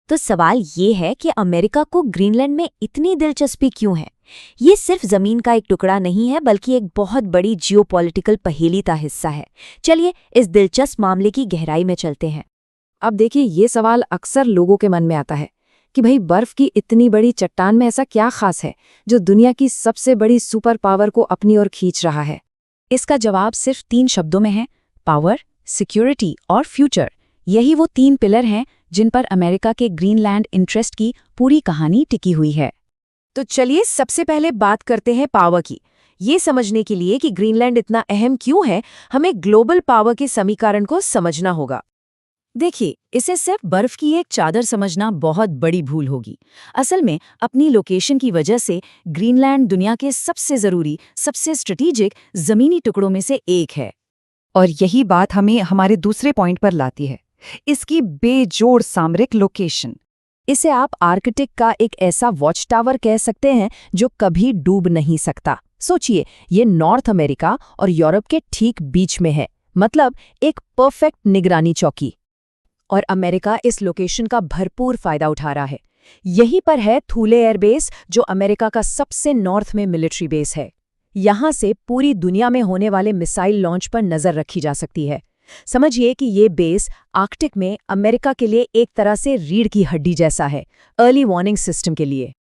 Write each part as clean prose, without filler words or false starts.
तो सवाल ये है कि अमेरिका को ग्रीनलैंड में इतनी दिलचस्पी क्यों है। ये सिर्फ जमीन का एक टुकड़ा नहीं है, बल्कि एक बहुत बड़ी जियोपॉलिटिकल पहेली का हिस्सा है। चलिए इस दिलचस्प मामले की गहराई में चलते हैं। अब देखिए, ये सवाल अक्सर लोगों के मन में आता है कि भाई बर्फ की इतनी बड़ी चट्टान में ऐसा क्या खास है जो दुनिया की सबसे बड़ी सुपर पावर को अपनी ओर खींच रहा है। इसका जवाब सिर्फ 3 शब्दों में है: पावर, सिक्योरिटी और फ्यूचर। यही वो 3 पिलर हैं जिन पर अमेरिका के ग्रीनलैंड इंटरेस्ट की पूरी कहानी टिकी हुई है। तो चलिए सबसे पहले बात करते हैं पावर की। ये समझने के लिए कि ग्रीनलैंड इतना अहम क्यों है, हमें ग्लोबल पावर के समीकरण को समझना होगा। देखिए, इसे सिर्फ बर्फ की एक चादर समझना बहुत बड़ी भूल होगी। असल में अपनी लोकेशन की वजह से ग्रीनलैंड दुनिया के सबसे जरूरी, सबसे स्ट्रेटेजिक जमीनी टुकड़ों में से एक है। और यही बात हमें हमारे दूसरे पॉइंट पर लाती है, इसकी बेजोड़ सामरिक लोकेशन। इसे आप आर्कटिक का एक ऐसा वॉच टावर कह सकते हैं जो कभी डूब नहीं सकता। सोचिए, ये नॉर्थ अमेरिका और यूरोप के ठीक बीच में है, मतलब एक परफेक्ट निगरानी चौकी। और अमेरिका इस लोकेशन का भरपूर फायदा उठा रहा है। यहीं पर है थूले एयरबेस, जो अमेरिका का सबसे नॉर्थ में मिलिट्री बेस है। यहां से पूरी दुनिया में होने वाले मिसाइल लॉन्च पर नजर रखी जा सकती है। समझिए कि ये बेस आर्कटिक में अमेरिका के लिए एक तरह से रीढ़ की हड्डी जैसा है, अर्ली वार्निंग सिस्टम के लिए।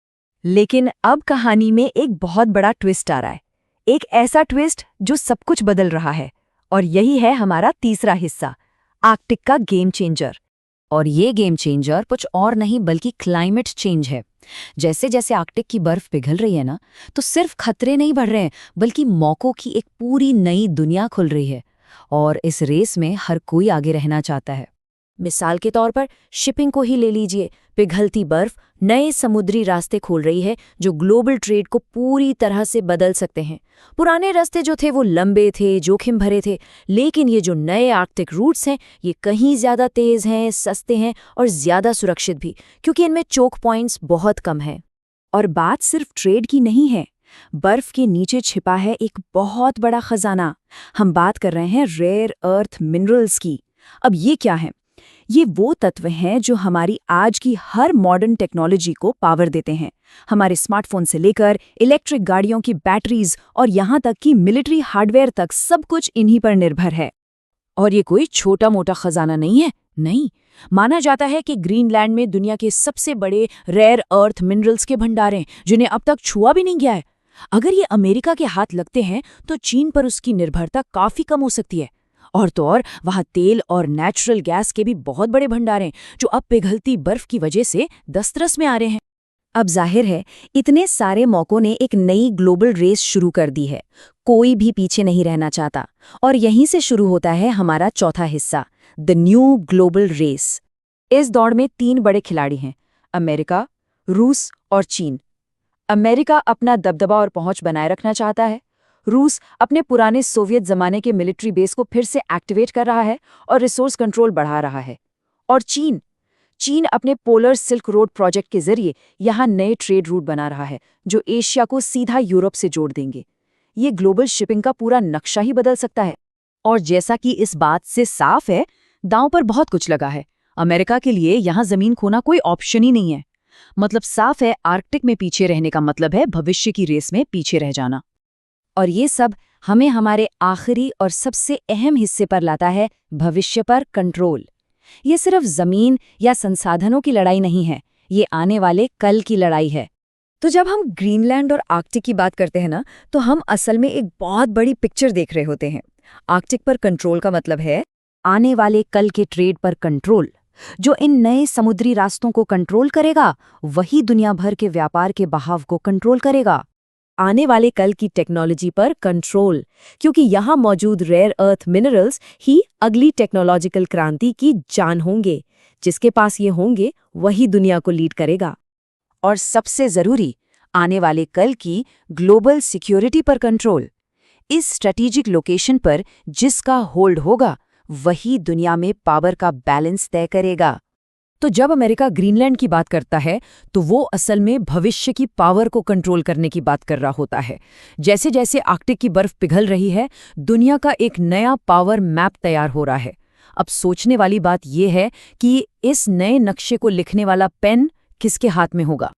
लेकिन अब कहानी में एक बहुत बड़ा ट्विस्ट आ रहा है, एक ऐसा ट्विस्ट जो सब कुछ बदल रहा है। और यही है हमारा तीसरा हिस्सा, आर्कटिक का गेम चेंजर। और ये गेम चेंजर कुछ और नहीं बल्कि क्लाइमेट चेंज है। जैसे जैसे आर्कटिक की बर्फ पिघल रही है ना, तो सिर्फ खतरे नहीं बढ़ रहे हैं, बल्कि मौकों की एक पूरी नई दुनिया खुल रही है। और इस रेस में हर कोई आगे रहना चाहता है। मिसाल के तौर पर शिपिंग को ही ले लीजिए। पिघलती बर्फ नए समुद्री रास्ते खोल रही है जो ग्लोबल ट्रेड को पूरी तरह से बदल सकते हैं। पुराने रास्ते जो थे वो लंबे थे, जोखिम भरे थे, लेकिन ये जो नए आर्कटिक रूट्स हैं ये कहीं ज़्यादा तेज़ हैं, सस्ते हैं और ज़्यादा सुरक्षित भी, क्योंकि इनमें चोक पॉइंट्स बहुत कम हैं। और बात सिर्फ ट्रेड की नहीं है, बर्फ के नीचे छिपा है एक बहुत बड़ा खजाना। हम बात कर रहे हैं रेयर अर्थ मिनरल्स की। अब ये क्या है? ये वो तत्व हैं जो हमारी आज की हर मॉडर्न टेक्नोलॉजी को पावर देते हैं। हमारे स्मार्टफोन से लेकर इलेक्ट्रिक गाड़ियों की बैटरीज और यहाँ तक कि मिलिट्री हार्डवेयर तक सब कुछ इन्हीं पर निर्भर है। और ये कोई छोटा मोटा खजाना नहीं है, नहीं। माना जाता है कि ग्रीनलैंड में दुनिया के सबसे बड़े रेयर अर्थ मिनरल्स के भंडार हैं जिन्हें अब तक छुआ भी नहीं गया है। अगर ये अमेरिका के हाथ लगते हैं तो चीन पर उसकी निर्भरता काफी कम हो सकती है। और तो और वहाँ तेल और नेचुरल गैस के भी बहुत बड़े भंडार हैं जो अब पिघलती बर्फ की वजह से दस्तरस में आ रहे हैं। अब जाहिर है इतने सारे मौकों ने एक नई ग्लोबल रेस शुरू कर दी है। कोई भी पीछे नहीं रहना चाहता। और यहीं से शुरू होता है हमारा चौथा हिस्सा, द न्यू ग्लोबल रेस। इस दौड़ में 3 बड़े खिलाड़ी हैं, अमेरिका, रूस और चीन। अमेरिका अपना दबदबा और पहुंच बनाए रखना चाहता है। रूस अपने पुराने सोवियत जमाने के मिलिट्री बेस को फिर से एक्टिवेट कर रहा है और रिसोर्स कंट्रोल बढ़ा रहा है। और चीन अपने पोलर सिल्क रोड प्रोजेक्ट के जरिए यहाँ नए ट्रेड रूट बना रहा है जो एशिया को सीधा यूरोप से जोड़ देंगे। ये ग्लोबल शिपिंग का पूरा नक्शा ही बदल सकता है। और जैसा कि इस बात से साफ है, दांव पर बहुत कुछ लगा है। अमेरिका के लिए यहाँ जमीन खोना कोई ऑप्शन ही नहीं है। मतलब साफ है, आर्कटिक में पीछे रहने का मतलब है भविष्य की रेस में पीछे रह जाना। और ये सब हमें हमारे आखिरी और सबसे अहम हिस्से पर लाता है, भविष्य पर कंट्रोल। ये सिर्फ जमीन या संसाधनों की लड़ाई नहीं है, ये आने वाले कल की लड़ाई है। तो जब हम ग्रीनलैंड और आर्कटिक की बात करते हैं ना, तो हम असल में एक बहुत बड़ी पिक्चर देख रहे होते हैं। आर्कटिक पर कंट्रोल का मतलब है आने वाले कल के ट्रेड पर कंट्रोल। जो इन नए समुद्री रास्तों को कंट्रोल करेगा, वही दुनिया भर के व्यापार के बहाव को कंट्रोल करेगा। आने वाले कल की टेक्नोलॉजी पर कंट्रोल, क्योंकि यहाँ मौजूद रेयर अर्थ मिनरल्स ही अगली टेक्नोलॉजिकल क्रांति की जान होंगे। जिसके पास ये होंगे वही दुनिया को लीड करेगा। और सबसे जरूरी, आने वाले कल की ग्लोबल सिक्योरिटी पर कंट्रोल। इस स्ट्रेटेजिक लोकेशन पर जिसका होल्ड होगा वही दुनिया में पावर का बैलेंस तय करेगा। तो जब अमेरिका ग्रीनलैंड की बात करता है तो वो असल में भविष्य की पावर को कंट्रोल करने की बात कर रहा होता है। जैसे जैसे आर्कटिक की बर्फ पिघल रही है, दुनिया का एक नया पावर मैप तैयार हो रहा है। अब सोचने वाली बात ये है कि इस नए नक्शे को लिखने वाला पेन किसके हाथ में होगा।